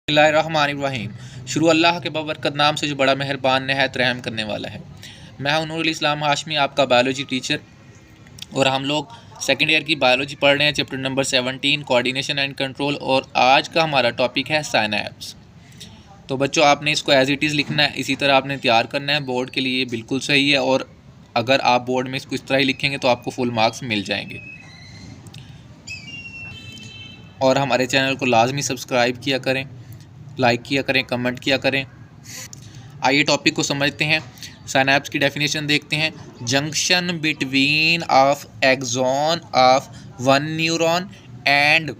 बिस्मिल्लाहिर्रहमानिर्रहीम। शुरू अल्लाह के बबरकत नाम से जो बड़ा मेहरबान नहायत रहम करने वाला है। मैं हूं नूरुल इस्लाम हाशमी, आपका बायोलॉजी टीचर, और हम लोग सेकेंड ईयर की बायोलॉजी पढ़ रहे हैं, chapter number 17 coordination and control, और आज का हमारा टॉपिक है साइनैप्स। तो बच्चों, आपने इसको एज इट इज़ लिखना है, इसी तरह आपने तैयार करना है। बोर्ड के लिए बिल्कुल सही है, और अगर आप बोर्ड में इसको इस तरह ही लिखेंगे तो आपको फुल मार्क्स मिल जाएंगे। और हमारे चैनल को लाजमी सब्सक्राइब किया करें, लाइक किया करें, कमेंट किया करें। आइए टॉपिक को समझते हैं। साइनैप्स की डेफिनेशन देखते हैं। Junction between of axon of one neuron and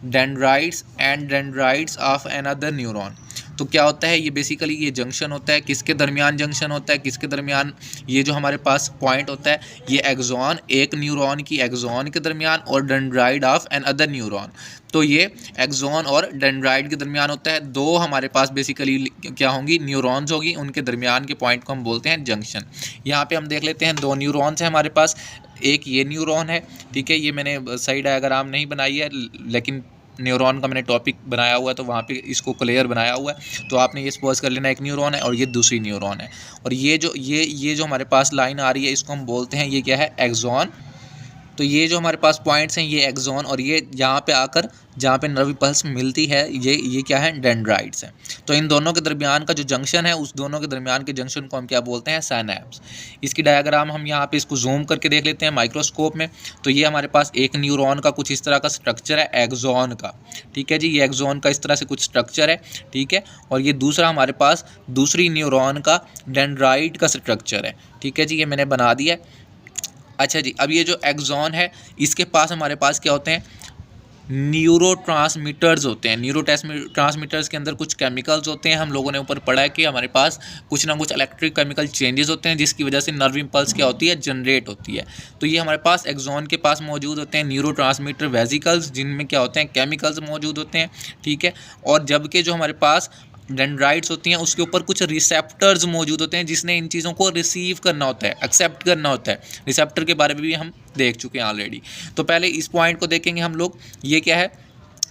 dendrites of another neuron. तो क्या होता है, ये बेसिकली ये जंक्शन होता है। किसके दरमियान जंक्शन होता है, किसके दरमियान? ये जो हमारे पास पॉइंट होता है, ये एक्सॉन, एक न्यूरॉन की एक्सॉन के दरमियान, और dendrite of an other neuron. तो ये एक्सॉन और डेंड्राइट के दरमियान होता है। दो हमारे पास बेसिकली क्या होंगी, न्यूरॉन्स होगी, उनके दरमियान के पॉइंट को हम बोलते हैं जंक्शन। यहाँ पे हम देख लेते हैं, दो न्यूरॉन्स हैं हमारे पास। एक ये न्यूरॉन है, ठीक है, ये मैंने सही डायग्राम नहीं बनाई है, लेकिन न्यूरॉन का मैंने टॉपिक बनाया हुआ है, तो वहाँ पे इसको क्लियर बनाया हुआ है। तो आपने ये सपोज कर लेना, एक न्यूरॉन है और ये दूसरी न्यूरॉन है, और ये जो हमारे पास लाइन आ रही है, इसको हम बोलते हैं, ये क्या है, एक्सॉन। तो ये जो हमारे पास पॉइंट्स हैं, ये एक्सॉन, और ये यहाँ पे आकर जहाँ पे नर्व पल्स मिलती है, ये क्या है, डेंड्राइट्स हैं। तो इन दोनों के दरमियान का जो जंक्शन है, उस दोनों के दरमियान के जंक्शन को हम क्या बोलते हैं, साइनैप्स। इसकी डायग्राम हम यहाँ पे इसको जूम करके देख लेते हैं माइक्रोस्कोप में। तो ये हमारे पास एक न्यूरॉन का कुछ इस तरह का स्ट्रक्चर है, एक्सॉन का, ठीक है जी। ये एक्सॉन का इस तरह से कुछ स्ट्रक्चर है, ठीक है। और ये दूसरा हमारे पास दूसरी न्यूरॉन का डेंड्राइट का स्ट्रक्चर है, ठीक है जी। ये मैंने बना दिया है। अच्छा जी, अब ये जो एक्सॉन है, इसके पास हमारे पास क्या होते हैं, न्यूरोट्रांसमीटर्स होते हैं। न्यूरोट्रांसमीटर्स के अंदर कुछ केमिकल्स होते हैं। हम लोगों ने ऊपर पढ़ा है कि हमारे पास कुछ ना कुछ इलेक्ट्रिक केमिकल चेंजेस होते हैं, जिसकी वजह से नर्व इम्पल्स क्या होती है, जनरेट होती है। तो ये हमारे पास एक्सॉन के पास मौजूद होते हैं न्यूरोट्रांसमीटर वेसिकल्स, जिनमें क्या होते हैं, केमिकल्स मौजूद होते हैं, ठीक है। और जबकि जो हमारे पास डेंड्राइट्स होती हैं, उसके ऊपर कुछ रिसेप्टर्स मौजूद होते हैं, जिसने इन चीज़ों को रिसीव करना होता है, एक्सेप्ट करना होता है। रिसेप्टर के बारे में भी हम देख चुके हैं ऑलरेडी। तो पहले इस पॉइंट को देखेंगे हम लोग। ये क्या है,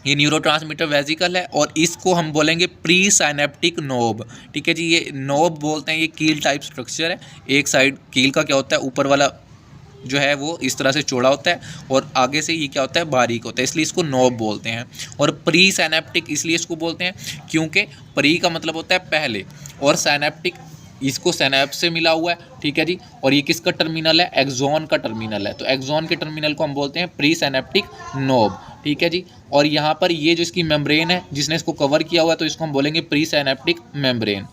ये न्यूरोट्रांसमीटर वेसिकल है, और इसको हम बोलेंगे प्री साइनेप्टिक नोब, ठीक है जी। ये नोब बोलते हैं, ये कील टाइप स्ट्रक्चर है। एक साइड कील का क्या होता है, ऊपर वाला जो है वो इस तरह से चौड़ा होता है, और आगे से ये क्या होता है, बारीक होता है, इसलिए इसको नोब बोलते हैं। और प्री साइनेप्टिक इसलिए इसको बोलते हैं क्योंकि प्री का मतलब होता है पहले, और साइनेप्टिक इसको साइनैप्स से मिला हुआ है, ठीक है जी। और ये किसका टर्मिनल है, एक्सॉन का टर्मिनल है। तो एक्सॉन के टर्मिनल को हम बोलते हैं प्री साइनेप्टिक नोब, ठीक है जी। और यहाँ पर ये जो इसकी मेम्ब्रेन है, जिसने इसको कवर किया हुआ है, तो इसको हम बोलेंगे प्री साइनेप्टिक मेम्ब्रेन।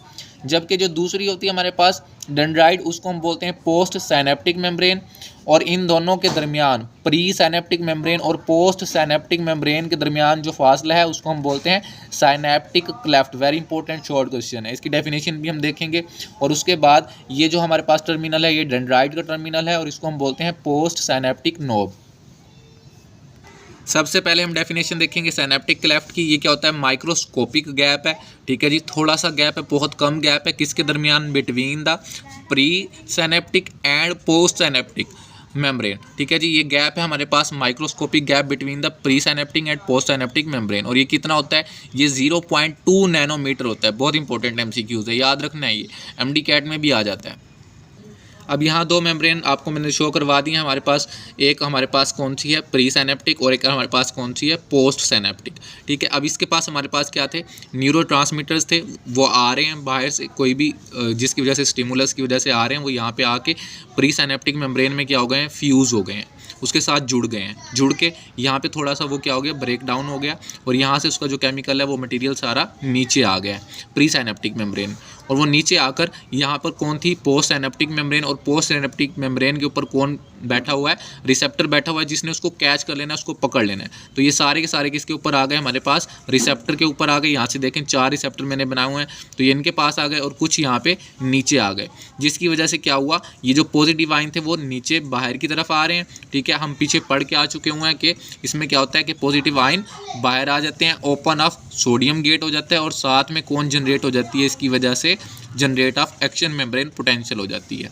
जबकि जो दूसरी होती है हमारे पास डेंड्राइट, उसको हम बोलते हैं पोस्ट साइनेप्टिक मेम्ब्रेन। और इन दोनों के दरमियान, प्री साइनेप्टिक मेम्ब्रेन और पोस्ट साइनेप्टिक मेम्ब्रेन के दरमियान जो फासला है, उसको हम बोलते हैं synaptic cleft. Very important short question है, इसकी डेफिनेशन भी हम देखेंगे। और उसके बाद ये जो हमारे पास टर्मिनल है, ये डेंड्राइट का टर्मिनल है, और इसको हम बोलते हैं पोस्ट साइनेप्टिक नोब। सबसे पहले हम डेफिनेशन देखेंगे साइनेप्टिक क्लेफ्ट की। ये क्या होता है, माइक्रोस्कोपिक गैप है, ठीक है जी। थोड़ा सा गैप है, बहुत कम गैप है, किसके दरमियान, between the presynaptic and postsynaptic membrane, ठीक है जी। ये गैप है हमारे पास, microscopic gap between the presynaptic and postsynaptic membrane. और ये कितना होता है, ये 0.2 नैनोमीटर होता है। बहुत इंपॉर्टेंट MCQs है, याद रखना है, ये MD कैट में भी आ जाता है। अब यहाँ दो मेम्ब्रेन आपको मैंने शो करवा दी है हमारे पास। एक हमारे पास कौन सी है, प्री साइनेप्टिक, और एक हमारे पास कौन सी है, पोस्ट साइनेप्टिक, ठीक है। अब इसके पास हमारे पास क्या थे, न्यूरोट्रांसमीटर्स थे, वो आ रहे हैं बाहर से, कोई भी जिसकी वजह से, स्टिमुलस की वजह से आ रहे हैं, वो यहाँ पे आके प्री साइनेप्टिक मेम्ब्रेन में क्या हो गए हैं, फ्यूज़ हो गए हैं, उसके साथ जुड़ गए हैं। जुड़ के यहाँ पे थोड़ा सा वो क्या हो गया, ब्रेक डाउन हो गया, और यहाँ से उसका जो केमिकल है, वो मटेरियल सारा नीचे आ गया है, प्री साइनेप्टिक मेम्ब्रेन। और वो नीचे आकर यहाँ पर कौन थी, पोस्ट साइनेप्टिक मेम्ब्रेन। और पोस्ट साइनेप्टिक मेम्ब्रेन के ऊपर कौन बैठा हुआ है, रिसेप्टर बैठा हुआ है, जिसने उसको कैच कर लेना है, उसको पकड़ लेना है। तो ये सारे के सारे किसके ऊपर आ गए, हमारे पास रिसेप्टर के ऊपर आ गए। यहाँ से देखें, 4 रिसेप्टर मैंने बनाए हुए हैं, तो ये इनके पास आ गए, और कुछ यहाँ पे नीचे आ गए, जिसकी वजह से क्या हुआ, ये जो पॉजिटिव आयन थे वो नीचे बाहर की तरफ आ रहे हैं, ठीक है। हम पीछे पढ़ के आ चुके हुए हैं कि इसमें क्या होता है कि पॉजिटिव आयन बाहर आ जाते हैं, ओपन ऑफ सोडियम गेट हो जाता है, और साथ में कौन जनरेट हो जाती है, इसकी वजह से generate of action membrane potential हो जाती है।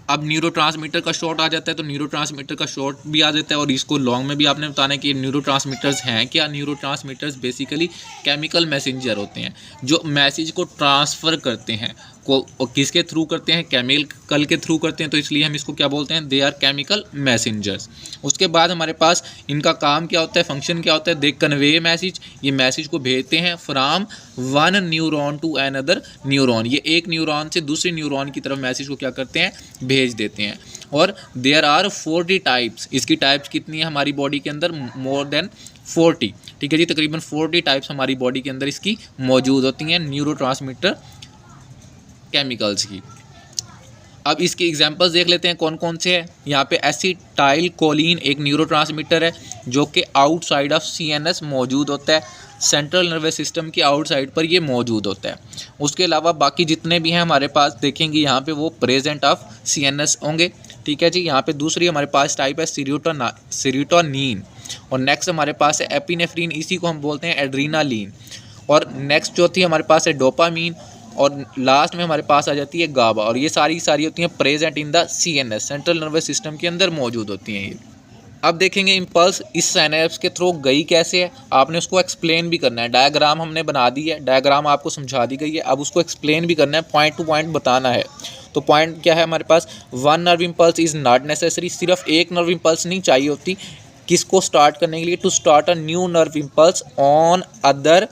अब न्यूरोट्रांसमीटर का शॉर्ट आ जाता है, तो न्यूरोट्रांसमीटर का शॉर्ट भी आ जाता है और इसको लॉन्ग में भी आपने बताना है कि न्यूरोट्रांसमीटर्स हैं क्या। न्यूरोट्रांसमीटर्स बेसिकली केमिकल मैसेंजर होते हैं जो मैसेज को ट्रांसफ़र करते हैं, को किसके थ्रू करते हैं, केमिकल के थ्रू करते हैं, तो इसलिए हम इसको क्या बोलते हैं, दे आर केमिकल मैसेंजर्स। उसके बाद हमारे पास इनका काम क्या होता है, फंक्शन क्या होता है, दे कन्वे मैसेज, ये मैसेज को भेजते हैं from one neuron to another neuron, ये एक न्यूरॉन से दूसरे न्यूरॉन की तरफ मैसेज को क्या करते हैं, भेज देते हैं। और देयर आर 40 टाइप्स, इसकी टाइप्स कितनी है हमारी बॉडी के अंदर, मोर देन 40, ठीक है जी, तकरीबन 40 टाइप्स हमारी बॉडी के अंदर इसकी मौजूद होती हैं न्यूरोट्रांसमीटर केमिकल्स की। अब इसके एग्जांपल्स देख लेते हैं कौन कौन से हैं। यहाँ पे एसिटाइल कोलिन एक न्यूरोट्रांसमीटर है जो कि आउटसाइड ऑफ CNS मौजूद होता है, सेंट्रल नर्वस सिस्टम के आउटसाइड पर ये मौजूद होता है। उसके अलावा बाकी जितने भी हैं हमारे पास देखेंगे यहाँ पे वो प्रेजेंट ऑफ CNS होंगे, ठीक है जी। यहाँ पे दूसरी हमारे पास टाइप है सीरोटोनिन, और नेक्स्ट हमारे पास है एपिनेफ्रिन, इसी को हम बोलते हैं एड्रीनालिन, और नेक्स्ट चौथी हमारे पास है डोपामीन, और लास्ट में हमारे पास आ जाती है गाबा, और ये सारी होती हैं present in the CNS, central nervous system के अंदर मौजूद होती हैं ये। अब देखेंगे इम्पल्स इस साइनेप्स के थ्रू गई कैसे है, आपने उसको एक्सप्लेन भी करना है। डायग्राम हमने बना दी है, डायग्राम आपको समझा दी गई है, अब उसको एक्सप्लेन भी करना है, पॉइंट टू पॉइंट बताना है। तो पॉइंट क्या है हमारे पास, one nerve impulse is not necessary, सिर्फ एक नर्व इम्पल्स नहीं चाहिए होती किसको स्टार्ट करने के लिए, to start a new nerve impulse on other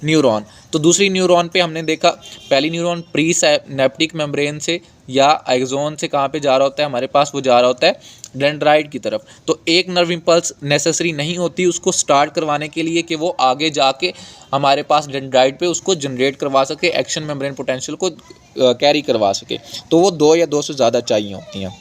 neuron. तो दूसरी न्यूरॉन पे हमने देखा, पहली न्यूरॉन प्री सिनेप्टिक मेम्ब्रेन से या एक्सोन से कहाँ पे जा रहा होता है हमारे पास, वो जा रहा होता है डेंड्राइट की तरफ। तो एक नर्व इम्पल्स नेसेसरी नहीं होती उसको स्टार्ट करवाने के लिए कि वो आगे जाके हमारे पास डेंड्राइट पे उसको जनरेट करवा सके, एक्शन मेम्ब्रेन पोटेंशियल को कैरी करवा सके, तो वो 2 या 2 से ज़्यादा चाहिए होती हैं।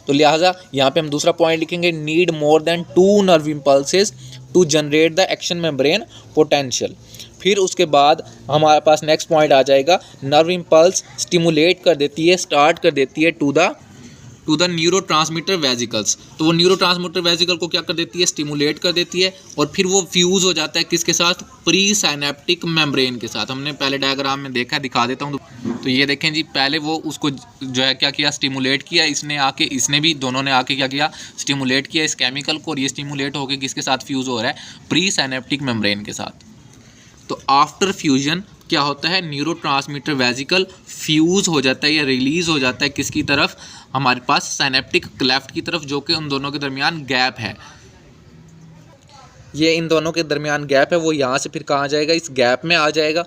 तो लिहाजा यहाँ पे हम दूसरा पॉइंट लिखेंगे, need more than 2 nerve impulses to generate the action membrane potential. फिर उसके बाद हमारे पास नेक्स्ट पॉइंट आ जाएगा, नर्व इम्पल्स स्टिमुलेट कर देती है, स्टार्ट कर देती है टू द न्यूरोट्रांसमीटर वेजिकल्स। तो वो न्यूरोट्रांसमीटर वेजिकल को क्या कर देती है, स्टिमुलेट कर देती है, और फिर वो फ्यूज़ हो जाता है किसके साथ, प्री साइनेप्टिक मेम्ब्रेन के साथ। हमने पहले डायग्राम में देखा, दिखा देता हूँ। तो ये देखें जी, पहले वो उसको जो है क्या किया, स्टिमुलेट किया, इसने भी दोनों ने आके क्या किया, स्टिमुलेट किया इस केमिकल को, और ये स्टिमुलेट होकर किसके साथ फ्यूज़ हो रहा है, प्री साइनेप्टिक मेम्ब्रेन के साथ। तो आफ्टर फ्यूजन क्या होता है, न्यूरोट्रांसमीटर वेजिकल फ्यूज़ हो जाता है या रिलीज़ हो जाता है किसकी तरफ, हमारे पास साइनेप्टिक क्लेफ्ट की तरफ, जो कि उन दोनों के दरमियान गैप है। ये इन दोनों के दरमियान गैप है, वो यहाँ से फिर कहाँ जाएगा, इस गैप में आ जाएगा।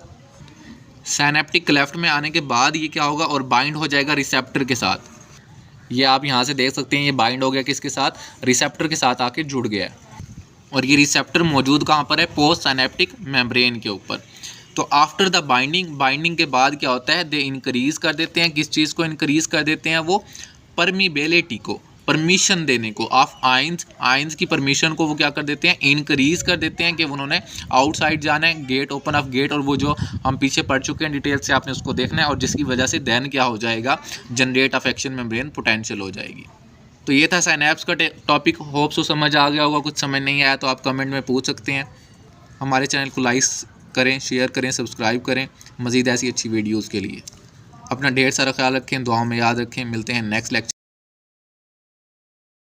साइनेप्टिक क्लेफ्ट में आने के बाद ये क्या होगा, और बाइंड हो जाएगा रिसेप्टर के साथ। ये आप यहाँ से देख सकते हैं, ये बाइंड हो गया किसके साथ, रिसेप्टर के साथ आके जुड़ गया है। और ये रिसेप्टर मौजूद कहाँ पर है, पोस्ट साइनेप्टिक मेम्ब्रेन के ऊपर। तो आफ्टर द बाइंडिंग के बाद क्या होता है, दे इंक्रीज़ कर देते हैं, किस चीज़ को इंक्रीज़ कर देते हैं, वो परमिबिलिटी को, परमिशन देने को, ऑफ आइंस की परमिशन को वो क्या कर देते हैं, इंक्रीज़ कर देते हैं कि उन्होंने आउटसाइड जाना है, गेट ओपन ऑफ गेट, और वो जो हम पीछे पढ़ चुके हैं डिटेल से, आपने उसको देखना है, और जिसकी वजह से देन क्या हो जाएगा, generate of action membrane potential हो जाएगी। तो ये था साइनेप्स का टॉपिक, होप सो समझ आ गया होगा। कुछ समझ नहीं आया तो आप कमेंट में पूछ सकते हैं। हमारे चैनल को लाइक करें, शेयर करें, सब्सक्राइब करें मज़ीद ऐसी अच्छी वीडियोज़ के लिए। अपना ढेर सारा ख्याल रखें, दुआओं में याद रखें। मिलते हैं नेक्स्ट लेक्चर।